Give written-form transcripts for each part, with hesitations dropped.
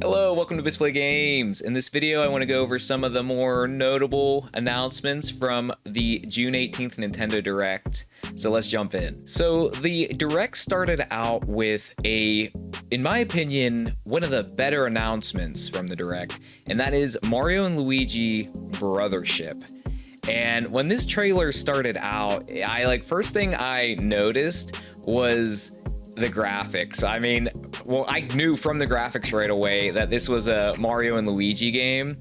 Hello, welcome to Bisplay Games. In this video, I want to go over some of the more notable announcements from the June 18th Nintendo Direct. So let's jump in. So the Direct started out with in my opinion, one of the better announcements from the Direct, and that is Mario and Luigi Brothership. And when this trailer started out, first thing I noticed was the graphics. I mean, well, I knew from the graphics right away that this was a Mario and Luigi game,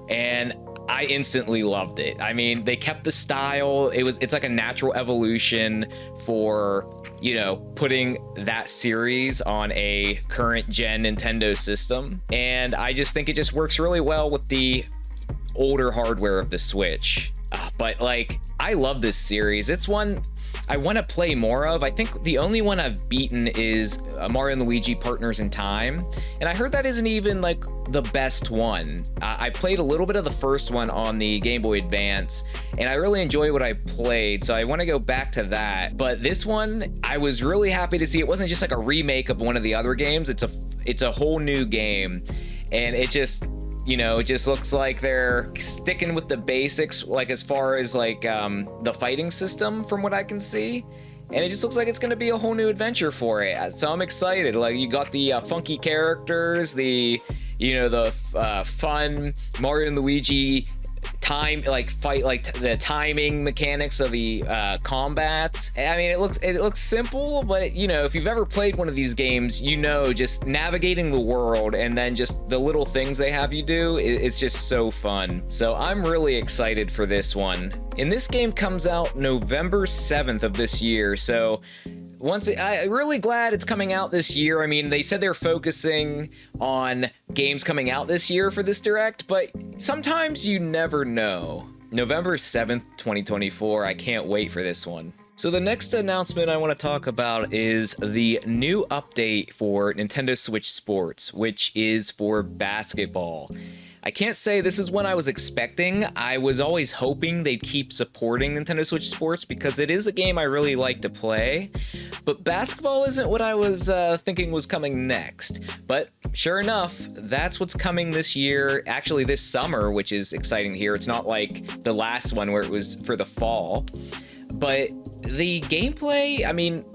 and I instantly loved it. I mean, they kept the style. It's like a natural evolution for, you know, putting that series on a current gen Nintendo system, and I just think it just works really well with the older hardware of the Switch. But like, I love this series. It's one I want to play more of. I think the only one I've beaten is Mario and Luigi Partners in Time, and I heard that isn't even like the best one. I played a little bit of the first one on the Game Boy Advance, and I really enjoy what I played, so I want to go back to that. But this one, I was really happy to see it wasn't just like a remake of one of the other games. It's a whole new game, and it just, you know, it just looks like they're sticking with the basics, like as far as like the fighting system from what I can see. And it just looks like it's going to be a whole new adventure for it. So I'm excited. Like, you got the funky characters, the fun Mario and Luigi the timing mechanics of the combats. I mean, it looks simple, but you know, if you've ever played one of these games, you know, just navigating the world and then just the little things they have you do, it's just so fun. So I'm really excited for this one. And this game comes out November 7th of this year, so I'm really glad it's coming out this year. I mean, they said they're focusing on games coming out this year for this Direct, but sometimes you never know. November 7th, 2024, I can't wait for this one. So the next announcement I want to talk about is the new update for Nintendo Switch Sports, which is for basketball. I can't say this is what I was expecting. I was always hoping they'd keep supporting Nintendo Switch Sports because it is a game I really like to play, but basketball isn't what I was thinking was coming next. But sure enough, that's what's coming this year, actually this summer, which is exciting to hear. It's not like the last one where it was for the fall, but the gameplay, I mean,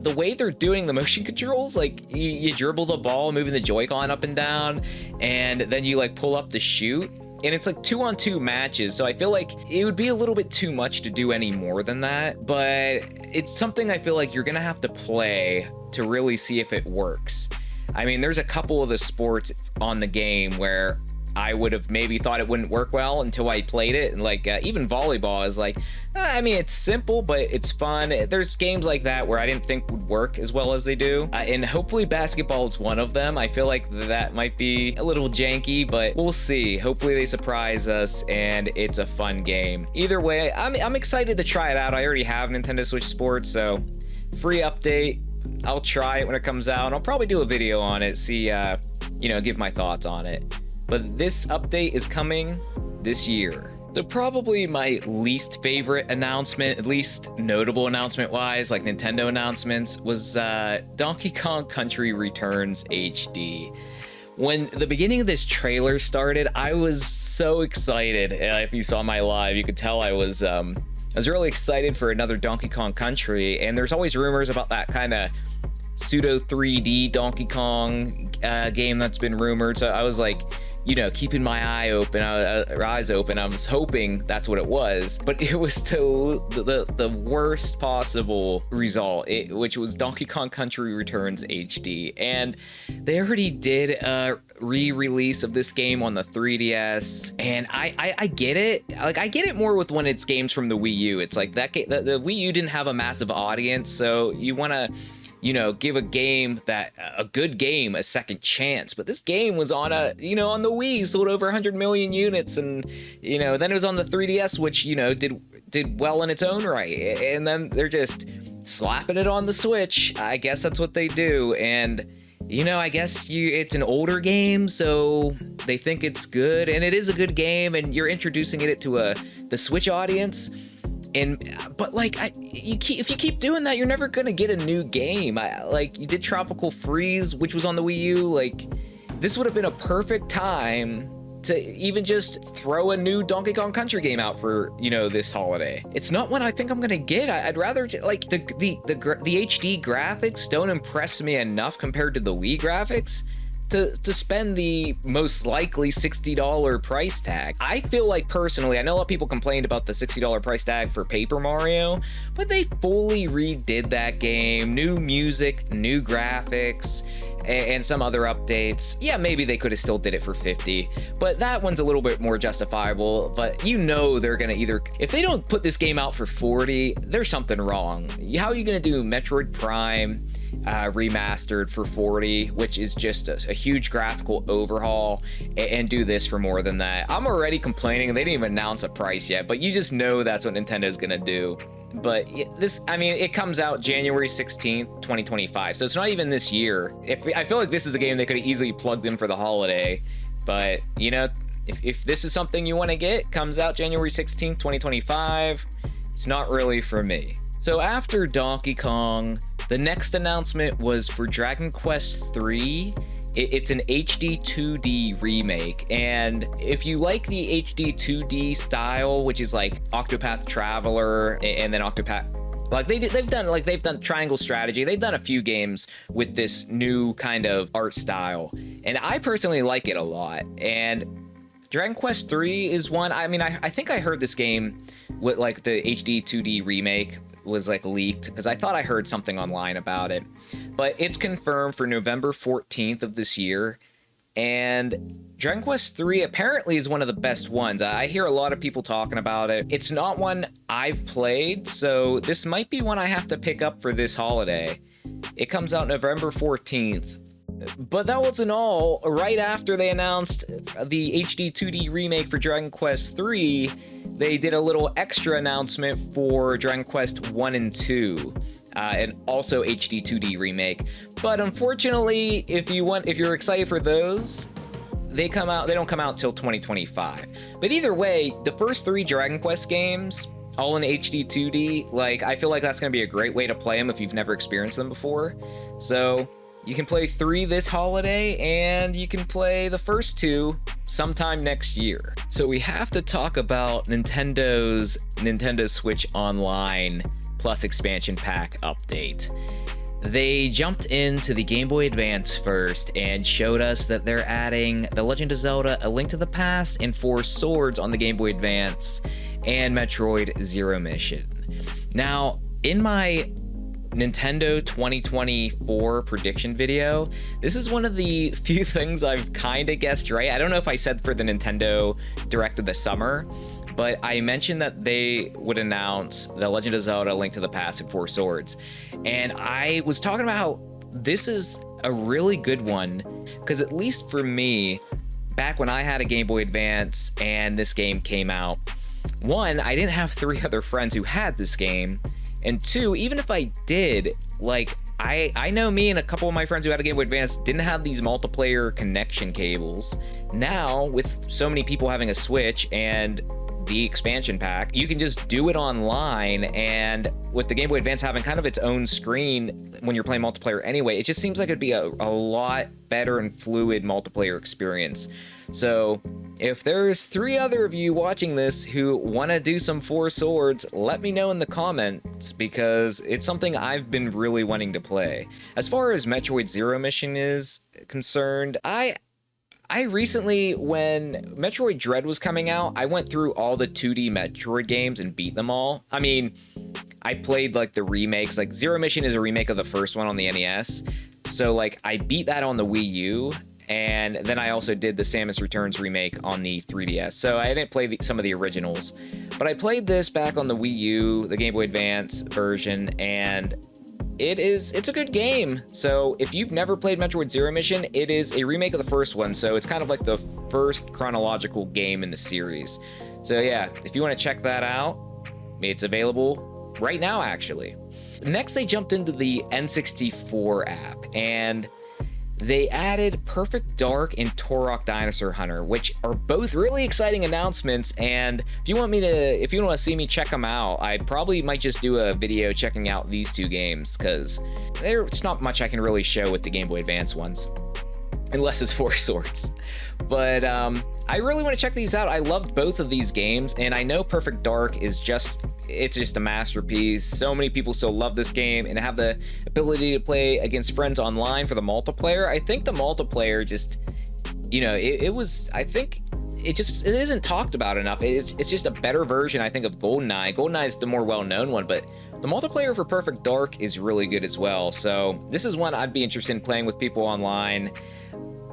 the way they're doing the motion controls, like you dribble the ball, moving the Joy-Con up and down, and then you like pull up to shoot, and it's like 2-on-2 matches, so I feel like it would be a little bit too much to do any more than that, but it's something I feel like you're gonna have to play to really see if it works. I mean, there's a couple of the sports on the game where I would have maybe thought it wouldn't work well until I played it, and like even volleyball is like, I mean, it's simple, but it's fun. There's games like that where I didn't think would work as well as they do, and hopefully basketball is one of them. I feel like that might be a little janky, but we'll see. Hopefully they surprise us and it's a fun game. Either way, I'm excited to try it out. I already have Nintendo Switch Sports, so free update. I'll try it when it comes out, and I'll probably do a video on it, see, give my thoughts on it. But this update is coming this year. So probably my least favorite announcement, at least notable announcement wise, like Nintendo announcements, was Donkey Kong Country Returns HD. When the beginning of this trailer started, I was so excited. If you saw my live, you could tell I was really excited for another Donkey Kong Country, and there's always rumors about that kind of pseudo 3D Donkey Kong game that's been rumored, so I was like, you know, keeping my eyes open. I was hoping that's what it was, but it was still the worst possible result, which was Donkey Kong Country Returns HD. And they already did a re-release of this game on the 3DS, and I get it. Like, I get it more with when it's games from the Wii U. It's like that the Wii U didn't have a massive audience, so you want to, you know, give a good game a second chance. But this game was on on the Wii, sold over 100 million units, and, you know, then it was on the 3DS, which, you know, did well in its own right. And then they're just slapping it on the Switch. I guess that's what they do. And, you know, I guess it's an older game, so they think it's good, and it is a good game, and you're introducing it to the Switch audience. But like, if you keep doing that, you're never gonna get a new game. Like, you did Tropical Freeze, which was on the Wii U. Like, this would have been a perfect time to even just throw a new Donkey Kong Country game out for, you know, this holiday. It's not one I think I'm gonna get. I'd rather like the HD graphics don't impress me enough compared to the Wii graphics to spend the most likely $60 price tag. I feel like personally, I know a lot of people complained about the $60 price tag for Paper Mario, but they fully redid that game. New music, new graphics, and some other updates. Yeah, maybe they could have still did it for 50, but that one's a little bit more justifiable. But you know they're gonna either, if they don't put this game out for 40, there's something wrong. How are you gonna do Metroid Prime remastered for 40, which is just a huge graphical overhaul, and do this for more than that? I'm already complaining, they didn't even announce a price yet, but you just know that's what Nintendo's gonna do. But this, I mean, it comes out January 16th, 2025, so it's not even this year. I feel like this is a game they could have easily plugged in for the holiday, but you know, if this is something you want to get, comes out January 16th, 2025, it's not really for me. So after Donkey Kong, the next announcement was for Dragon Quest III. It's an HD 2D remake, and if you like the HD 2D style, which is like Octopath Traveler and then Octopath, like they've done Triangle Strategy, they've done a few games with this new kind of art style, and I personally like it a lot. And Dragon Quest 3 is one. I mean, I think I heard this game with like the HD 2D remake was like leaked, because I thought I heard something online about it, but it's confirmed for November 14th of this year. And Dragon Quest 3 apparently is one of the best ones. I hear a lot of people talking about it. It's not one I've played, so this might be one I have to pick up for this holiday. It comes out November 14th. But that wasn't all. Right after they announced the HD 2D remake for Dragon Quest 3, they did a little extra announcement for Dragon Quest 1 and 2, and also HD 2D remake. But unfortunately, if you're excited for those, they don't come out till 2025. But either way, the first 3 Dragon Quest games, all in HD 2D, like, I feel like that's gonna be a great way to play them if you've never experienced them before. So you can play 3 this holiday, and you can play the first 2 sometime next year. So we have to talk about Nintendo's Nintendo Switch Online Plus Expansion Pack update. They jumped into the Game Boy Advance first and showed us that they're adding The Legend of Zelda: A Link to the Past and 4 Swords on the Game Boy Advance, and Metroid Zero Mission. Now, in my Nintendo 2024 prediction video, this is one of the few things I've kind of guessed right. I don't know if I said for the Nintendo Direct of the summer, but I mentioned that they would announce The Legend of Zelda: Link to the Past and 4 Swords, and I was talking about how this is a really good one, because at least for me, back when I had a Game Boy Advance and this game came out, 1, I didn't have 3 other friends who had this game, and 2, even if I did, like, I know me and a couple of my friends who had a Game Boy Advance didn't have these multiplayer connection cables. Now, with so many people having a Switch and the expansion pack, you can just do it online, and with the Game Boy Advance having kind of its own screen when you're playing multiplayer anyway, it just seems like it'd be a lot better and fluid multiplayer experience. So if there's 3 other of you watching this who want to do some 4 Swords, let me know in the comments, because it's something I've been really wanting to play. As far as Metroid Zero Mission is concerned, I recently, when Metroid Dread was coming out, I went through all the 2D Metroid games and beat them all. I mean, I played like the remakes, like Zero Mission is a remake of the first one on the NES. So like I beat that on the Wii U, and then I also did the Samus Returns remake on the 3DS. So I didn't play some of the originals, but I played this back on the Wii U, the Game Boy Advance version, and it's a good game. So if you've never played Metroid Zero Mission, it is a remake of the first one, so it's kind of like the first chronological game in the series. So yeah, if you want to check that out, it's available right now actually. Next, they jumped into the N64 app, and they added Perfect Dark and Turok Dinosaur Hunter, which are both really exciting announcements. And if you want to see me check them out, I probably might just do a video checking out these 2 games, because there's not much I can really show with the Game Boy Advance ones. unless it's Four Swords. But I really want to check these out. I loved both of these games, and I know Perfect Dark is it's just a masterpiece. So many people still love this game and have the ability to play against friends online for the multiplayer. I think the multiplayer just, you know, I think it isn't talked about enough. It's just a better version, I think, of GoldenEye. GoldenEye is the more well-known one, but the multiplayer for Perfect Dark is really good as well. So this is one I'd be interested in playing with people online.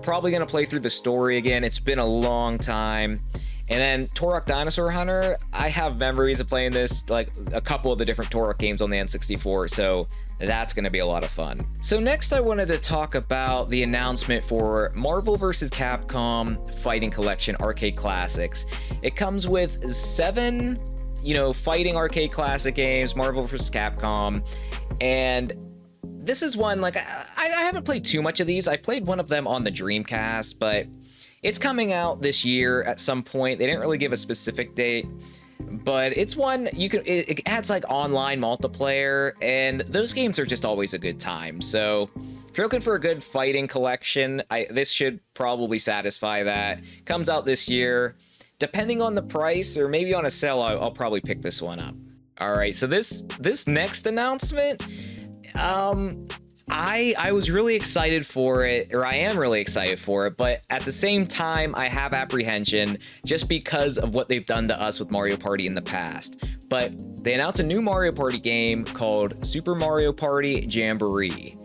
Probably going to play through the story again. It's been a long time. And then Turok Dinosaur Hunter, I have memories of playing this, like a couple of the different Turok games on the N64, so that's going to be a lot of fun. So next I wanted to talk about the announcement for Marvel vs. Capcom Fighting Collection Arcade Classics. It comes with 7, you know, fighting arcade classic games, Marvel vs. Capcom, and this is one, like, I haven't played too much of these. I played one of them on the Dreamcast, but it's coming out this year at some point. They didn't really give a specific date, but it's one it adds like online multiplayer, and those games are just always a good time. So if you're looking for a good fighting collection, this should probably satisfy that. Comes out this year. Depending on the price, or maybe on a sale, I'll probably pick this one up. All right, so this next announcement, I was really excited for it, or I am really excited for it, but at the same time, I have apprehension just because of what they've done to us with Mario Party in the past. But they announced a new Mario Party game called Super Mario Party Jamboree.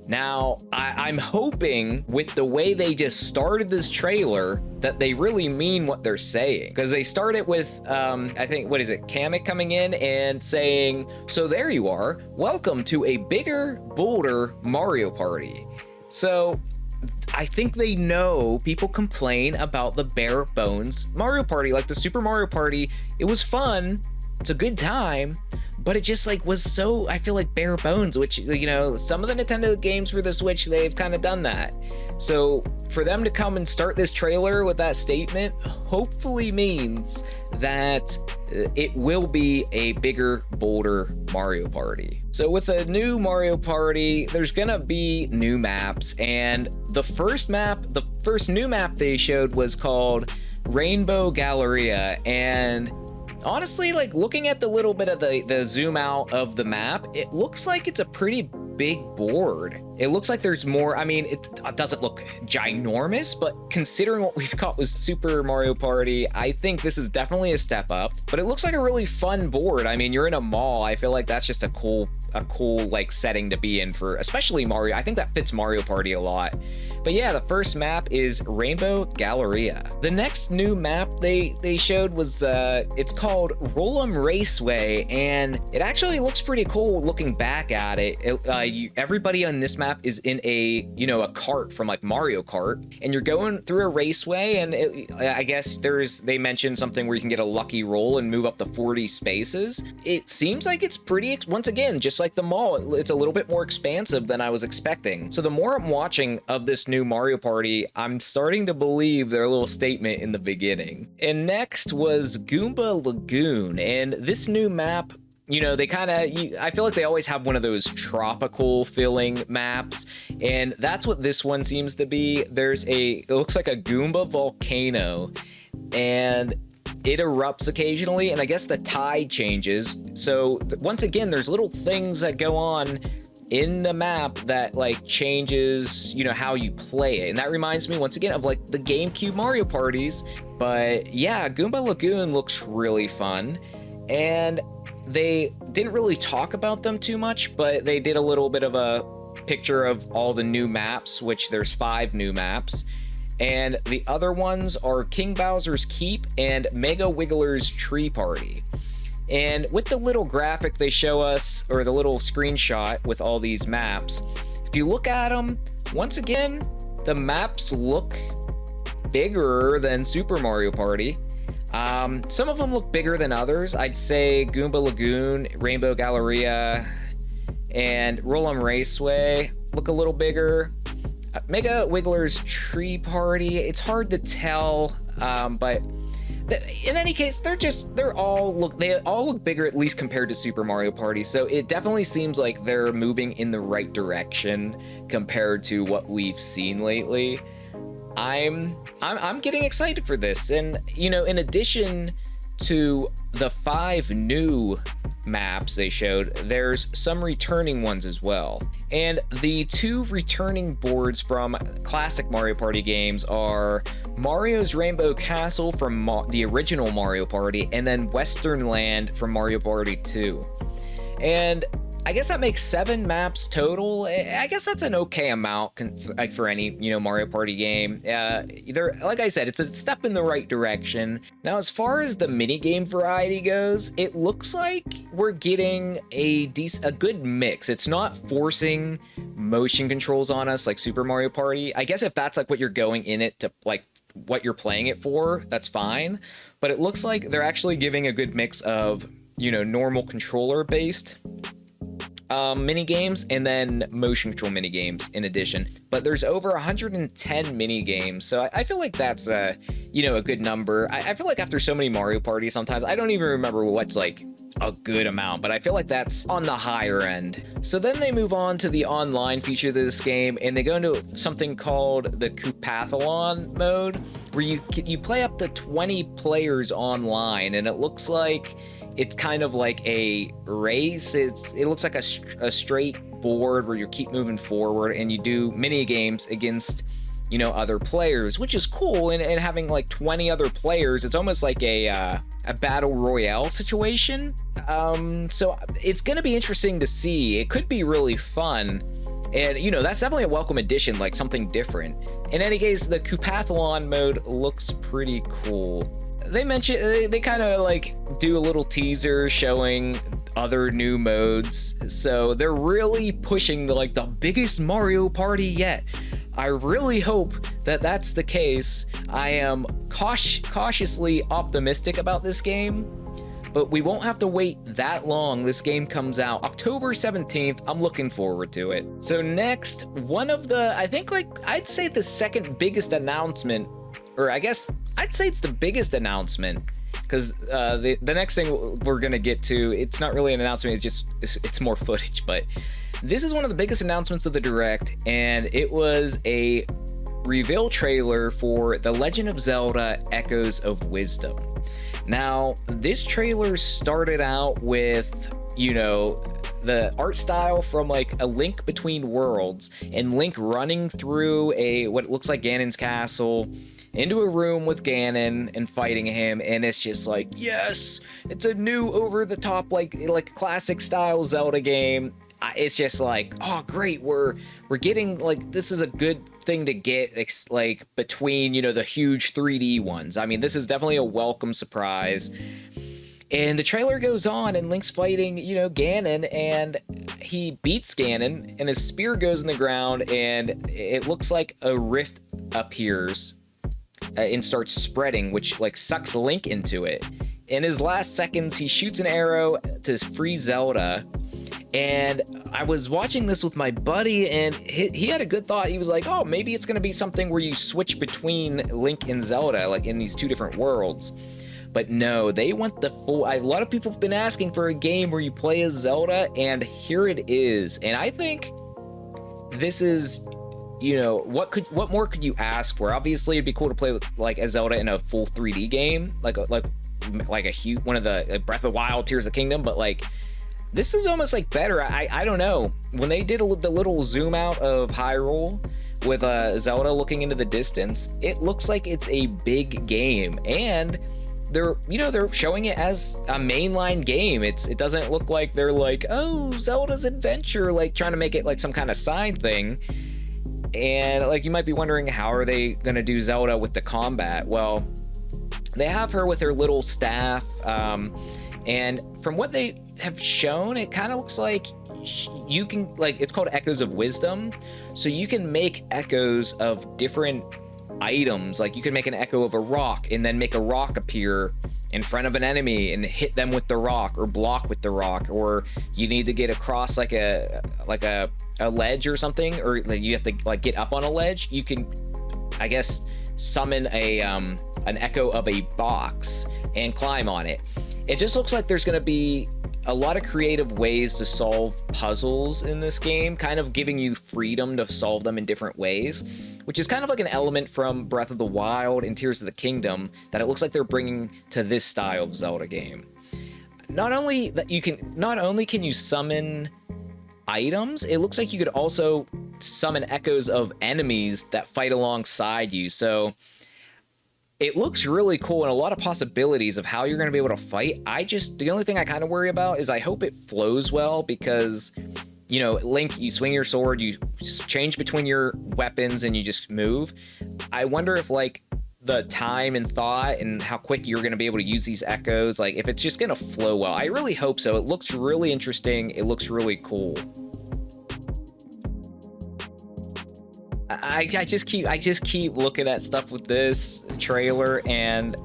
Now, I'm hoping with the way they just started this trailer that they really mean what they're saying. Because they started with, I think, what is it, Kamek coming in and saying, so there you are, welcome to a bigger, bolder Mario Party. So I think they know people complain about the bare bones Mario Party. Like the Super Mario Party, it was fun, it's a good time, but it just like was so, I feel like, bare bones, which, you know, some of the Nintendo games for the Switch, they've kind of done that. So for them to come and start this trailer with that statement hopefully means that it will be a bigger, bolder Mario Party. So with a new Mario Party, there's gonna be new maps, and the first new map they showed was called Rainbow Galleria, and honestly, like looking at the little bit of the zoom out of the map, it looks like it's a pretty big board. It looks like there's more. I mean, it doesn't look ginormous, but considering what we've got with Super Mario Party, I think this is definitely a step up. But it looks like a really fun board. I mean, you're in a mall. I feel like that's just a cool like setting to be in for, especially Mario. I think that fits Mario Party a lot. But yeah, the first map is Rainbow Galleria. The next new map they showed was it's called Roll'em Raceway, and it actually looks pretty cool looking back at it. Everybody on this map is in a cart from like Mario Kart, and you're going through a raceway, and I guess they mentioned something where you can get a lucky roll and move up to 40 spaces. It seems like it's pretty, once again, just like the mall, it's a little bit more expansive than I was expecting. So the more I'm watching of this new Mario Party, I'm starting to believe their little statement in the beginning. And next was Goomba Lagoon, and this new map, they kind of, I feel like they always have one of those tropical feeling maps, and that's what this one seems to be. It looks like a Goomba volcano, and it erupts occasionally, and I guess the tide changes. So once again, there's little things that go on in the map that like changes, how you play it. And that reminds me once again of like the GameCube Mario parties. But yeah, Goomba Lagoon looks really fun. And they didn't really talk about them too much, but they did a little bit of a picture of all the new maps, which there's 5 new maps. And the other ones are King Bowser's Keep and Mega Wiggler's Tree Party. And with the little graphic they show us, or the little screenshot with all these maps, if you look at them, once again, the maps look bigger than Super Mario Party. Some of them look bigger than others. I'd say Goomba Lagoon, Rainbow Galleria, and Roll'em Raceway look a little bigger. Mega Wiggler's Tree Party, it's hard to tell, but in any case, they all look bigger, at least compared to Super Mario Party. So it definitely seems like they're moving in the right direction compared to what we've seen lately. I'm getting excited for this. And you know, in addition to the 5 new maps they showed, there's some returning ones as well. And the 2 returning boards from classic Mario Party games are Mario's Rainbow Castle from the original Mario Party, and then Western Land from Mario Party 2. And I guess that makes 7 maps total. I guess that's an okay amount like for any, you know, Mario Party game. Like I said, it's a step in the right direction. Now, as far as the minigame variety goes, it looks like we're getting a good mix. It's not forcing motion controls on us like Super Mario Party. I guess if that's like what you're going in it to, like what you're playing it for, that's fine. But it looks like they're actually giving a good mix of, you know, normal controller based mini games and then motion control mini games in addition. But there's over 110 mini games, so I feel like that's a, you know, a good number. I feel like after so many Mario Parties, sometimes I don't even remember what's like a good amount, but I feel like that's on the higher end. So then they move on to the online feature of this game, and they go into something called the Koopathon mode, where you play up to 20 players online, and it looks like it's kind of like a race. It looks like a straight board where you keep moving forward and you do mini games against, you know, other players, which is cool. And having like 20 other players, it's almost like a battle royale situation. So it's gonna be interesting to see. It could be really fun. And, you know, that's definitely a welcome addition, like something different. In any case, the Koopathon mode looks pretty cool. They mention, they kind of like do a little teaser showing other new modes. So they're really pushing the biggest Mario Party yet. I really hope that that's the case. I am cautiously optimistic about this game, but we won't have to wait that long. This game comes out October 17th. I'm looking forward to it. So next, one of the, I think like, I'd say the second biggest announcement, or I guess I'd say it's the biggest announcement, because the next thing we're gonna get to, it's not really an announcement, it's more footage, but this is one of the biggest announcements of the Direct, and it was a reveal trailer for The Legend of Zelda: Echoes of Wisdom. Now, this trailer started out with, you know, the art style from like A Link Between Worlds, and Link running through what looks like Ganon's castle into a room with Ganon and fighting him, and it's just like, yes, it's a new over-the-top like classic style Zelda game. It's just like, oh great, we're getting like, this is a good thing to get like between, you know, the huge 3D ones. I mean, this is definitely a welcome surprise. And the trailer goes on, and Link's fighting, you know, Ganon, and he beats Ganon, and his spear goes in the ground, and it looks like a rift appears and starts spreading, which like sucks Link into it. In his last seconds, he shoots an arrow to free Zelda. And I was watching this with my buddy, and he had a good thought. He was like, oh, maybe it's going to be something where you switch between Link and Zelda, like in these two different worlds. But no, they went the full... A lot of people have been asking for a game where you play as Zelda, and here it is. And I think this is, you know, what more could you ask for? Obviously, it'd be cool to play with like as Zelda in a full 3D game, like a huge one of the Breath of the Wild, Tears of the Kingdom, but like this is almost like better. I don't know. When they did the little zoom out of Hyrule with Zelda looking into the distance, it looks like it's a big game, and they're showing it as a mainline game. It doesn't look like they're like, oh, Zelda's Adventure, like trying to make it like some kind of side thing. And like, you might be wondering, how are they gonna do Zelda with the combat? Well, they have her with her little staff, and from what they have shown, it kind of looks like you can, like, it's called Echoes of Wisdom, so you can make echoes of different items. Like, you can make an echo of a rock and then make a rock appear in front of an enemy and hit them with the rock, or block with the rock, or you need to get across like a ledge or something, or like you have to like get up on a ledge. You can, I guess, summon an echo of a box and climb on it. It just looks like there's going to be a lot of creative ways to solve puzzles in this game, kind of giving you freedom to solve them in different ways. which is kind of like an element from Breath of the Wild and Tears of the Kingdom that it looks like they're bringing to this style of Zelda game. Not only can you summon items, it looks like you could also summon echoes of enemies that fight alongside you. So it looks really cool and a lot of possibilities of how you're going to be able to fight. The only thing I kind of worry about is I hope it flows well, because, you know, Link, you swing your sword, you change between your weapons, and you just move. I wonder if, like, the time and thought and how quick you're going to be able to use these echoes, like, if it's just going to flow well. I really hope so. It looks really interesting. It looks really cool. I just keep looking at stuff with this trailer, and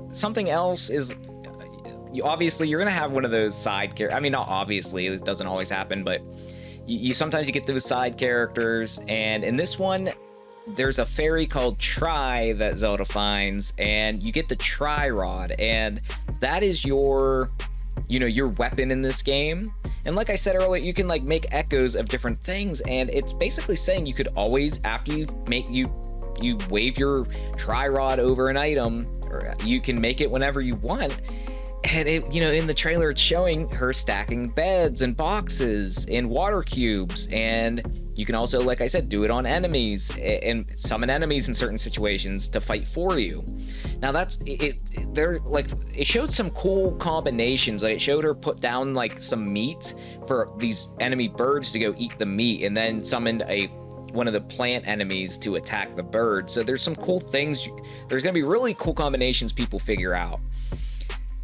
something else is, obviously you're gonna have one of those side characters. I mean, not obviously, it doesn't always happen, but you sometimes you get those side characters, and in this one there's a fairy called Tri that Zelda finds, and you get the Tri Rod, and that is your, you know, your weapon in this game. And like I said earlier, you can like make echoes of different things, and it's basically saying you could always, after you wave your Tri Rod over an item, or you can make it whenever you want. And it, you know, in the trailer, it's showing her stacking beds and boxes and water cubes, and you can also, like I said, do it on enemies and summon enemies in certain situations to fight for you. Now that's it. They're like, it showed some cool combinations. Like it showed her put down like some meat for these enemy birds to go eat the meat, and then summoned one of the plant enemies to attack the bird. So there's some cool things. There's gonna be really cool combinations people figure out.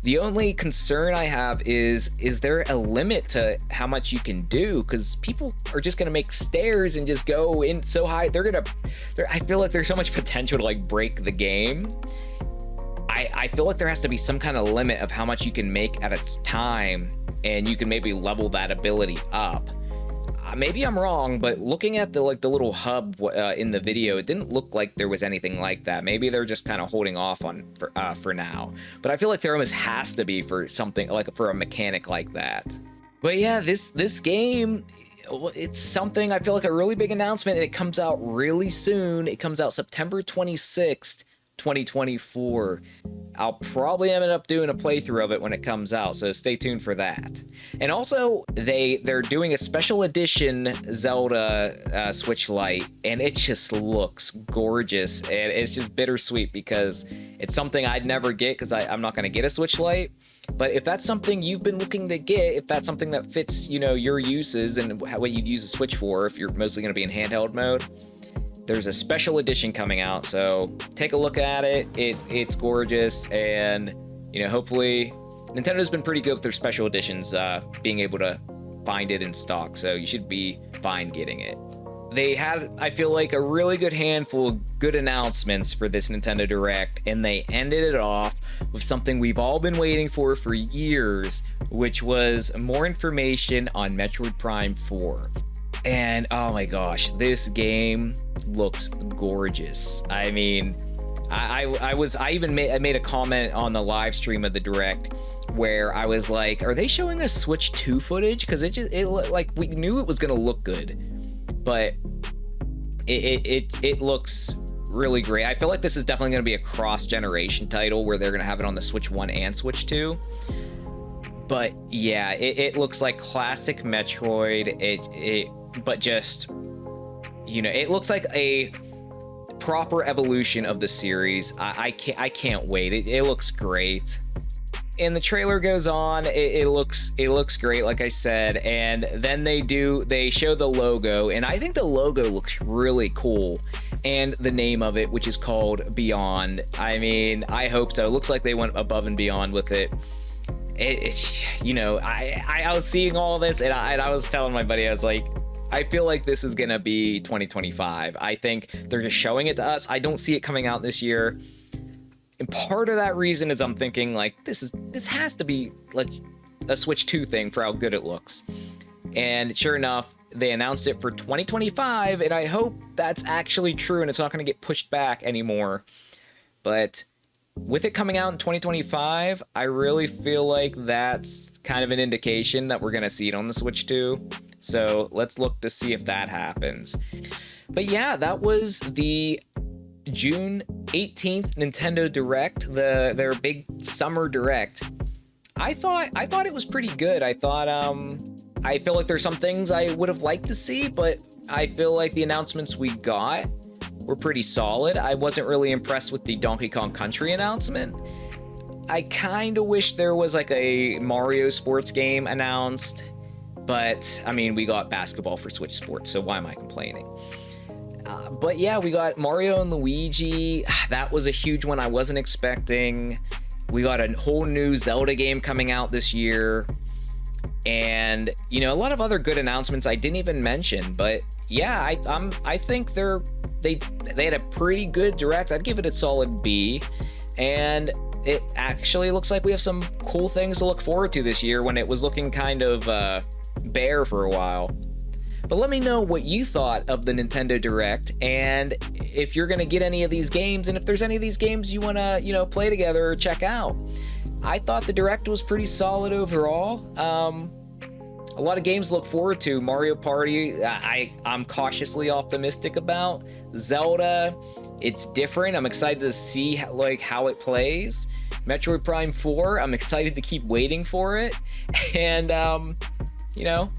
The only concern I have is there a limit to how much you can do? Because people are just gonna make stairs and just go in so high. I feel like there's so much potential to like break the game. I feel like there has to be some kind of limit of how much you can make at a time, and you can maybe level that ability up. Maybe I'm wrong, but looking at the little hub in the video, it didn't look like there was anything like that. Maybe they're just kind of holding off on for now. But I feel like there almost has to be for something like for a mechanic like that. But yeah, this game, it's something, I feel like a really big announcement, and it comes out really soon. It comes out September 26th, 2024. I'll probably end up doing a playthrough of it when it comes out, so stay tuned for that. And also, they're doing a special edition Zelda Switch Lite, and it just looks gorgeous, and it's just bittersweet because it's something I'd never get because I'm not going to get a Switch Lite. But if that's something you've been looking to get, if that's something that fits, you know, your uses and what you'd use a Switch for, if you're mostly going to be in handheld mode, there's a special edition coming out, so take a look at it. It's gorgeous, and you know, hopefully Nintendo's been pretty good with their special editions, being able to find it in stock, so you should be fine getting it. They had, I feel like, a really good handful of good announcements for this Nintendo Direct, and they ended it off with something we've all been waiting for years, which was more information on Metroid Prime 4. And oh my gosh, this game looks gorgeous. I mean, I even made a comment on the live stream of the Direct where I was like, are they showing us Switch 2 footage? Because it looked like, we knew it was gonna look good, but it looks really great. I feel like this is definitely gonna be a cross-generation title where they're gonna have it on the Switch 1 and Switch 2. But yeah, it looks like classic Metroid. But just, you know, it looks like a proper evolution of the series. I can't wait. It looks great. And the trailer goes on. It looks great, like I said. And then they show the logo, and I think the logo looks really cool. And the name of it, which is called Beyond. I mean, I hope so. It looks like they went above and beyond with it. It's, you know, I was seeing all this, and I was telling my buddy, I was like, I feel like this is gonna be 2025. I think they're just showing it to us. I don't see it coming out this year. And part of that reason is I'm thinking like, this has to be like a Switch 2 thing for how good it looks. And sure enough, they announced it for 2025, and I hope that's actually true and it's not gonna get pushed back anymore. But with it coming out in 2025, I really feel like that's kind of an indication that we're gonna see it on the Switch 2. So let's look to see if that happens. But yeah, that was the June 18th Nintendo Direct, their big summer direct. I thought it was pretty good. I thought I feel like there's some things I would have liked to see, but I feel like the announcements we got were pretty solid. I wasn't really impressed with the Donkey Kong Country announcement. I kind of wish there was like a Mario sports game announced, but I mean, we got basketball for Switch Sports, so why am I complaining? But yeah, we got Mario and Luigi. That was a huge one I wasn't expecting. We got a whole new Zelda game coming out this year. And, you know, a lot of other good announcements I didn't even mention. But yeah, I think they had a pretty good direct. I'd give it a solid B. And it actually looks like we have some cool things to look forward to this year when it was looking kind of bare for a while. But let me know what you thought of the Nintendo Direct, and if you're gonna get any of these games, and if there's any of these games you wanna, you know, play together or check out. I thought the Direct was pretty solid overall. A lot of games to look forward to. Mario Party, I'm cautiously optimistic about. Zelda, it's different. I'm excited to see how it plays. Metroid Prime 4, I'm excited to keep waiting for it. And you know,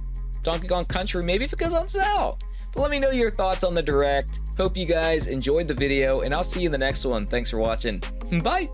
Donkey Kong Country, maybe if it goes on sale. But let me know your thoughts on the Direct. Hope you guys enjoyed the video, and I'll see you in the next one. Thanks for watching. Bye!